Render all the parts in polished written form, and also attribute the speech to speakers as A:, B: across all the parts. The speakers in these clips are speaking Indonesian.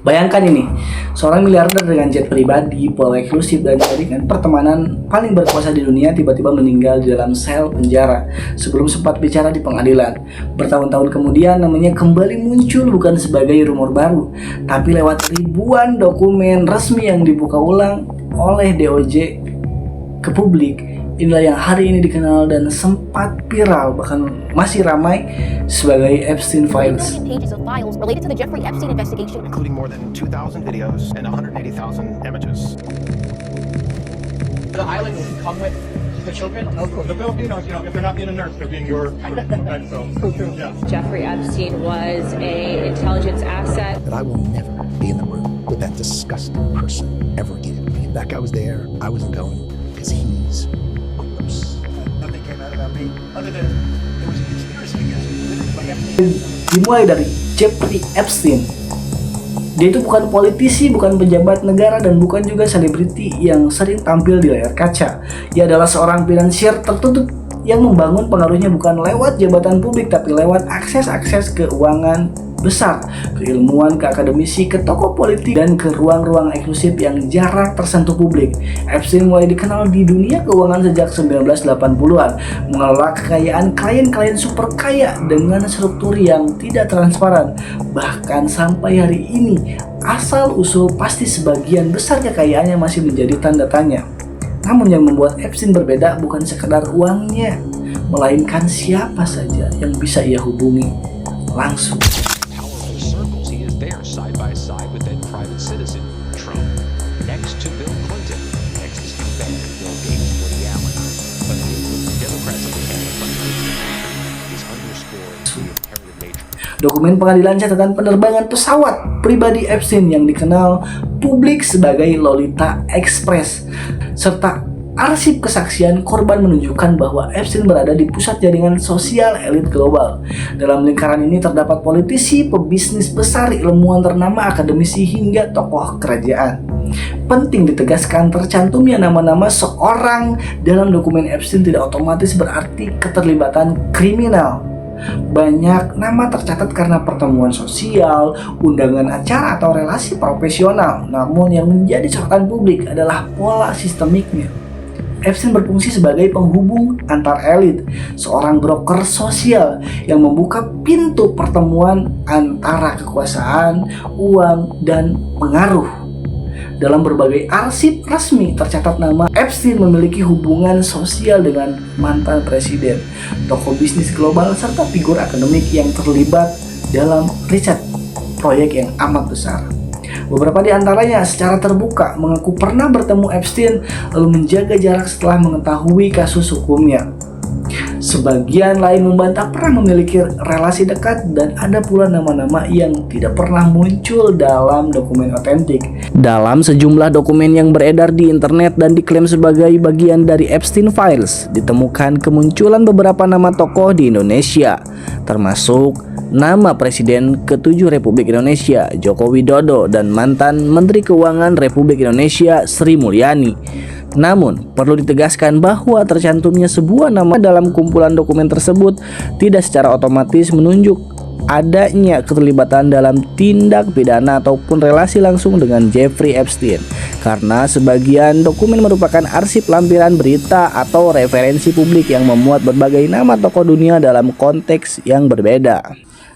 A: Bayangkan ini, seorang miliarder dengan jet pribadi, pola eksklusif, dan jaringan pertemanan paling berkuasa di dunia tiba-tiba meninggal di dalam sel penjara sebelum sempat bicara di pengadilan. Bertahun-tahun kemudian namanya kembali muncul bukan sebagai rumor baru, tapi lewat ribuan dokumen resmi yang dibuka ulang oleh DOJ ke publik. Inilah yang hari ini dikenal dan sempat viral, bahkan masih ramai sebagai Epstein Files.
B: Pages of files related to the Jeffrey Epstein investigation,
C: including more than 2,000 videos and 180,000 images.
D: The island will come with the children?
C: Of course, the Filipinos, if they're not being a nurse, they're being your friend, so yeah.
E: Jeffrey Epstein was an intelligence asset.
F: That I will never be in the room with that disgusting person ever again. If that guy was there, I wasn't going because he's gross.
C: Nothing came out about me other than it was a conspiracy against me.
A: Dimulai dari Jeffrey Epstein. Dia itu bukan politisi, bukan pejabat negara, dan bukan juga selebriti yang sering tampil di layar kaca. Ia adalah seorang finansier tertutup yang membangun pengaruhnya bukan lewat jabatan publik, tapi lewat akses-akses keuangan besar, keilmuan, ke akademisi, ke tokoh politik, dan ke ruang-ruang eksklusif yang jarang tersentuh publik. Epstein mulai dikenal di dunia keuangan sejak 1980-an, mengelola kekayaan klien-klien super kaya dengan struktur yang tidak transparan. Bahkan sampai hari ini, asal-usul pasti sebagian besar kekayaannya masih menjadi tanda tanya. Namun yang membuat Epstein berbeda bukan sekedar uangnya, melainkan siapa saja yang bisa ia hubungi langsung.
G: Side by side with then private citizen Trump, next to Bill Clinton, next to Steve Bannon, Bill Gates, Woody Allen. But the Democrats in the cabinet is underscoring the imperative nature.
A: Dokumen pengadilan catatan penerbangan pesawat pribadi Epstein yang dikenal publik sebagai Lolita Express, serta arsip kesaksian korban menunjukkan bahwa Epstein berada di pusat jaringan sosial elit global. Dalam lingkaran ini terdapat politisi, pebisnis besar, ilmuwan ternama, akademisi, hingga tokoh kerajaan. Penting ditegaskan, tercantumnya nama-nama seorang dalam dokumen Epstein tidak otomatis berarti keterlibatan kriminal. Banyak nama tercatat karena pertemuan sosial, undangan acara, atau relasi profesional. Namun yang menjadi sorotan publik adalah pola sistemiknya. Epstein berfungsi sebagai penghubung antar elit, seorang broker sosial yang membuka pintu pertemuan antara kekuasaan, uang, dan pengaruh. Dalam berbagai arsip resmi tercatat nama Epstein memiliki hubungan sosial dengan mantan presiden, tokoh bisnis global, serta figur akademik yang terlibat dalam riset proyek yang amat besar. Beberapa di antaranya secara terbuka mengaku pernah bertemu Epstein lalu menjaga jarak setelah mengetahui kasus hukumnya. Sebagian lain membantah pernah memiliki relasi dekat, dan ada pula nama-nama yang tidak pernah muncul dalam dokumen otentik. Dalam sejumlah dokumen yang beredar di internet dan diklaim sebagai bagian dari Epstein Files, ditemukan kemunculan beberapa nama tokoh di Indonesia, termasuk nama Presiden ke-7 Republik Indonesia, Joko Widodo, dan mantan Menteri Keuangan Republik Indonesia, Sri Mulyani. Namun, perlu ditegaskan bahwa tercantumnya sebuah nama dalam kumpulan dokumen tersebut tidak secara otomatis menunjuk adanya keterlibatan dalam tindak pidana ataupun relasi langsung dengan Jeffrey Epstein, karena sebagian dokumen merupakan arsip lampiran berita atau referensi publik yang memuat berbagai nama tokoh dunia dalam konteks yang berbeda.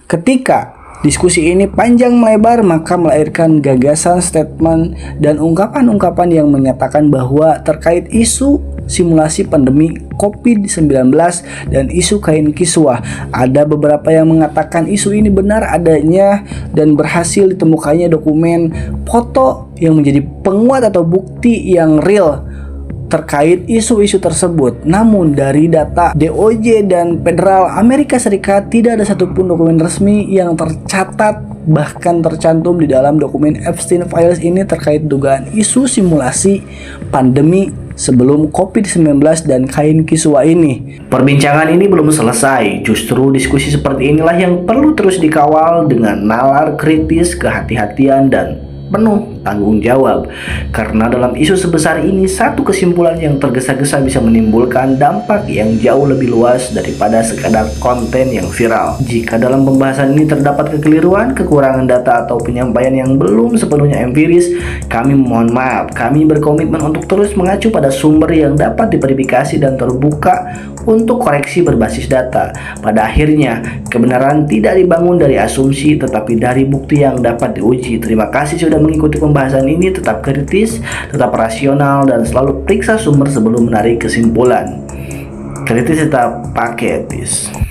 A: Ketika diskusi ini panjang melebar, maka melahirkan gagasan, statement, dan ungkapan-ungkapan yang menyatakan bahwa terkait isu simulasi pandemi COVID-19 dan isu kain kiswah, ada beberapa yang mengatakan isu ini benar adanya dan berhasil ditemukannya dokumen foto yang menjadi penguat atau bukti yang real terkait isu-isu tersebut. Namun dari data DOJ dan Federal Amerika Serikat tidak ada satupun dokumen resmi yang tercatat bahkan tercantum di dalam dokumen Epstein Files ini terkait dugaan isu simulasi pandemi sebelum COVID-19 dan kain kiswah ini. Perbincangan ini belum selesai, justru diskusi seperti inilah yang perlu terus dikawal dengan nalar kritis, kehati-hatian, dan penuh bertanggung jawab. Karena dalam isu sebesar ini, satu kesimpulan yang tergesa-gesa bisa menimbulkan dampak yang jauh lebih luas daripada sekadar konten yang viral. Jika dalam pembahasan ini terdapat kekeliruan, kekurangan data atau penyampaian yang belum sepenuhnya empiris, kami mohon maaf. Kami berkomitmen untuk terus mengacu pada sumber yang dapat diverifikasi dan terbuka untuk koreksi berbasis data. Pada akhirnya, kebenaran tidak dibangun dari asumsi tetapi dari bukti yang dapat diuji. Terima kasih sudah mengikuti pembahasan ini. Tetap kritis, tetap rasional, dan selalu periksa sumber sebelum menarik kesimpulan. Kritis tetap pakai etis.